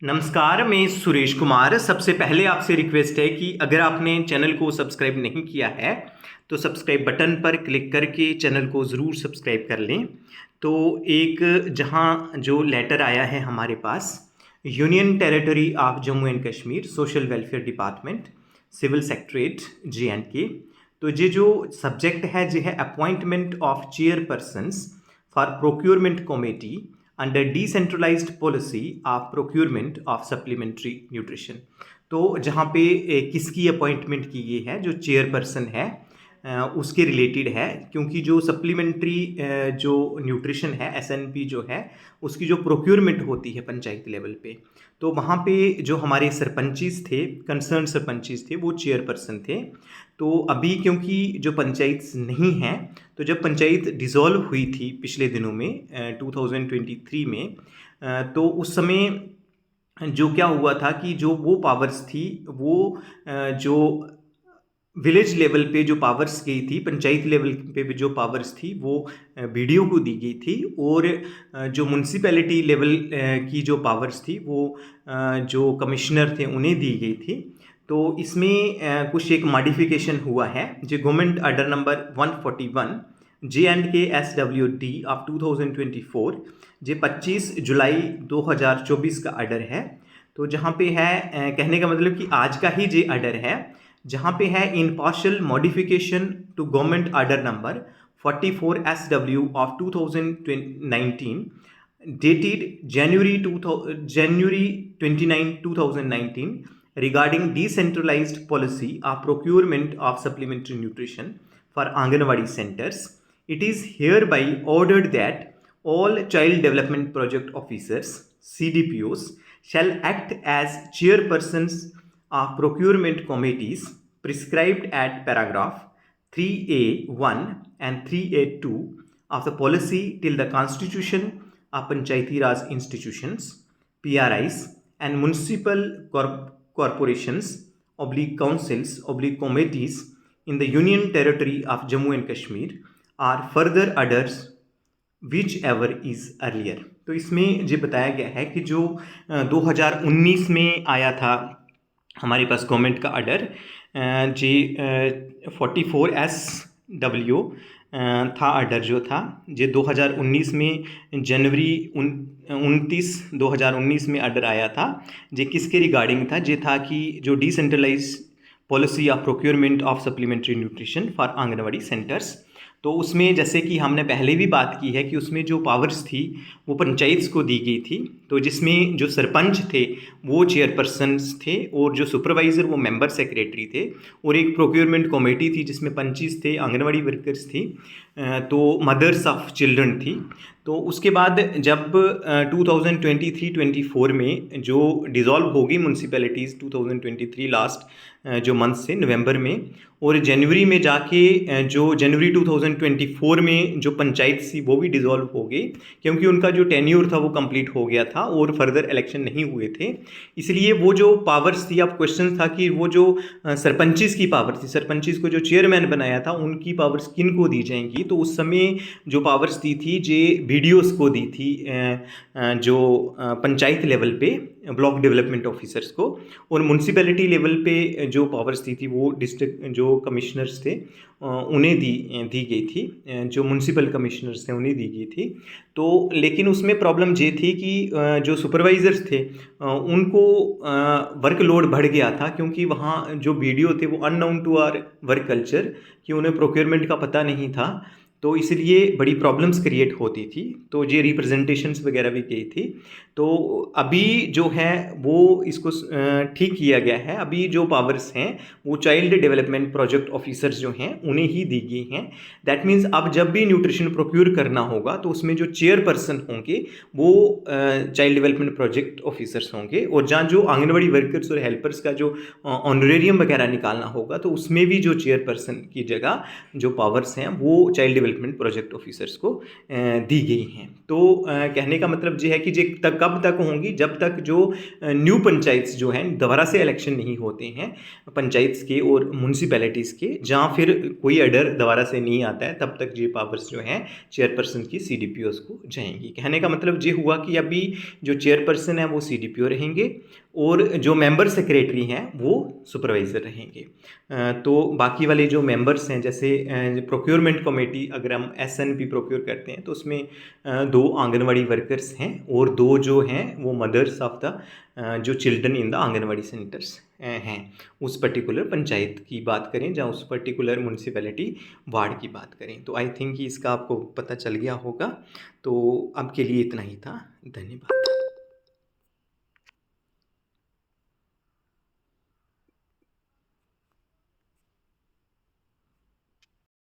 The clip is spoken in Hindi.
नमस्कार, मैं सुरेश कुमार। सबसे पहले आपसे रिक्वेस्ट है कि अगर आपने चैनल को सब्सक्राइब नहीं किया है तो सब्सक्राइब बटन पर क्लिक करके चैनल को ज़रूर सब्सक्राइब कर लें। तो एक जहां जो लेटर आया है हमारे पास, Union Territory of Jammu and Kashmir social welfare department civil secretariat JNK। तो ये जो सब्जेक्ट है जो है appointment of chairpersons for procurement committee under decentralised policy of procurement of supplementary nutrition. तो जहाँ पे किसकी अपॉइंटमेंट की गई है, जो चेयरपर्सन है उसके रिलेटेड है, क्योंकि जो सप्लीमेंट्री जो न्यूट्रिशन है SNP जो है उसकी जो प्रोक्योरमेंट होती है पंचायत लेवल पे, तो वहाँ पे जो हमारे सरपंचीज थे, कंसर्न सरपंचीज थे, वो चेयरपर्सन थे। तो अभी क्योंकि जो पंचायत नहीं हैं, तो जब पंचायत डिसॉल्व हुई थी पिछले दिनों में 2023 में, तो उस समय जो क्या हुआ था कि जो वो पावर्स थी वो जो विलेज लेवल पे जो पावर्स गई थी, पंचायत लेवल पे भी जो पावर्स थी वो BDO को दी गई थी, और जो म्यूनसिपैलिटी लेवल की जो पावर्स थी वो जो कमिश्नर थे उन्हें दी गई थी। तो इसमें कुछ एक मॉडिफिकेशन हुआ है। जो government order number 141 J&K SWD of 2024, जो 25 जुलाई 2024 का ऑर्डर है। तो जहाँ पे है कहने का मतलब कि आज का ही जो ऑर्डर है, जहाँ पे है in partial modification to government order number 44 SW ऑफ 2019 dated January 29, 2019 regarding decentralized policy of procurement of supplementary nutrition for Anganwadi centers. It is hereby ordered that all child development project officers CDPOs shall act as chairpersons of procurement committees prescribed at paragraph 3A1 and 3A2 of the policy till the constitution of Panchayati Raj institutions, PRIs, and municipal corporations councils committees in the union territory of Jammu and Kashmir are further orders which ever is earlier. तो इसमें ये बताया गया है कि जो 2019 में आया था हमारे पास गवर्नमेंट का ऑर्डर जी 44 SW था ऑर्डर जो था, ये 2019 में जनवरी 29 2019 में ऑर्डर आया था। ये किसके रिगार्डिंग था? ये था कि जो decentralise policy of procurement of supplementary nutrition for anganwadi centres. तो उसमें जैसे कि हमने पहले भी बात की है कि उसमें जो पावर्स थी वो पंचायत को दी गई थी, तो जिसमें जो सरपंच थे वो चेयरपर्सन्स थे, और जो सुपरवाइज़र वो मेंबर सेक्रेटरी थे, और एक प्रोक्योरमेंट कमेटी थी जिसमें पंचीस थे, आंगनवाड़ी वर्कर्स थी, तो मदर्स ऑफ चिल्ड्रन थी। तो उसके बाद जब 2023-24 में जो डिज़ोल्व होगी म्यूनसिपैलिटीज़ 2023 लास्ट जो मंथ से नवंबर में, और जनवरी में जाके जो जनवरी 2024 में जो पंचायत थी वो भी डिसॉल्व हो गई, क्योंकि उनका जो टेन्योर था वो कंप्लीट हो गया था और फर्दर इलेक्शन नहीं हुए थे। इसलिए वो जो पावर्स थी, अब क्वेश्चन था कि वो जो सरपंचीज़ की पावर थी, सरपंचीज़ को जो चेयरमैन बनाया था उनकी पावर्स किन को दी जाएंगी। तो उस समय जो पावर्स दी थी जे BDOs को दी थी, जो पंचायत लेवल पे ब्लॉक डेवलपमेंट ऑफिसर्स को, और म्यूनसिपैलिटी लेवल पे जो पावर्स दी थी वो डिस्ट्रिक्ट जो कमिश्नर्स थे उन्हें दी गई थी, जो म्यूनसिपल कमिश्नर्स थे उन्हें दी गई थी। तो लेकिन उसमें प्रॉब्लम ये थी कि जो सुपरवाइज़र्स थे उनको वर्कलोड बढ़ गया था, क्योंकि वहाँ जो BDO थे वो unknown to our work culture, कि उन्हें प्रोक्योरमेंट का पता नहीं था, तो इसलिए बड़ी प्रॉब्लम्स क्रिएट होती थी। तो ये रिप्रेजेंटेशंस वगैरह भी गई थी। तो अभी जो है वो इसको ठीक किया गया है। अभी जो पावर्स हैं वो चाइल्ड डेवलपमेंट प्रोजेक्ट ऑफिसर्स जो हैं उन्हें ही दी गई हैं। दैट मीन्स अब जब भी न्यूट्रिशन प्रोक्योर करना होगा तो उसमें जो चेयरपर्सन होंगे वो चाइल्ड डेवलपमेंट प्रोजेक्ट ऑफिसर्स होंगे, और जहाँ जो आंगनवाड़ी वर्कर्स और हेल्पर्स का जो ऑनरेरियम वगैरह निकालना होगा तो उसमें भी जो चेयरपर्सन की जगह जो पावर्स हैं वो चाइल्ड डेवलपमेंट प्रोजेक्ट ऑफिसर्स को दी गई हैं। तो कहने का मतलब ये है कि ये कब तक होंगी, जब तक जो न्यू पंचायत्स जो हैं दोबारा से इलेक्शन नहीं होते हैं पंचायत्स के और म्यूनसिपैलिटीज़ के, जहाँ फिर कोई ऑर्डर दोबारा से नहीं आता है, तब तक ये पावर्स जो हैं चेयरपर्सन की CDPOs को जाएंगी। कहने का मतलब ये हुआ कि अभी जो चेयरपर्सन है वो CDPO रहेंगे और जो मेंबर सेक्रेटरी हैं वो सुपरवाइज़र रहेंगे। तो बाकी वाले जो मेंबर्स हैं, जैसे प्रोक्योरमेंट कमेटी, अगर हम SNP प्रोक्योर करते हैं तो उसमें 2 आंगनवाड़ी वर्कर्स हैं और 2 जो हैं वो मदर्स ऑफ द जो children in the anganwadi centres हैं, उस पर्टिकुलर पंचायत की बात करें या उस पर्टिकुलर म्यूनसिपैलिटी वार्ड की बात करें। तो आई थिंक कि इसका आपको पता चल गया होगा। तो अब के लिए इतना ही था। धन्यवाद।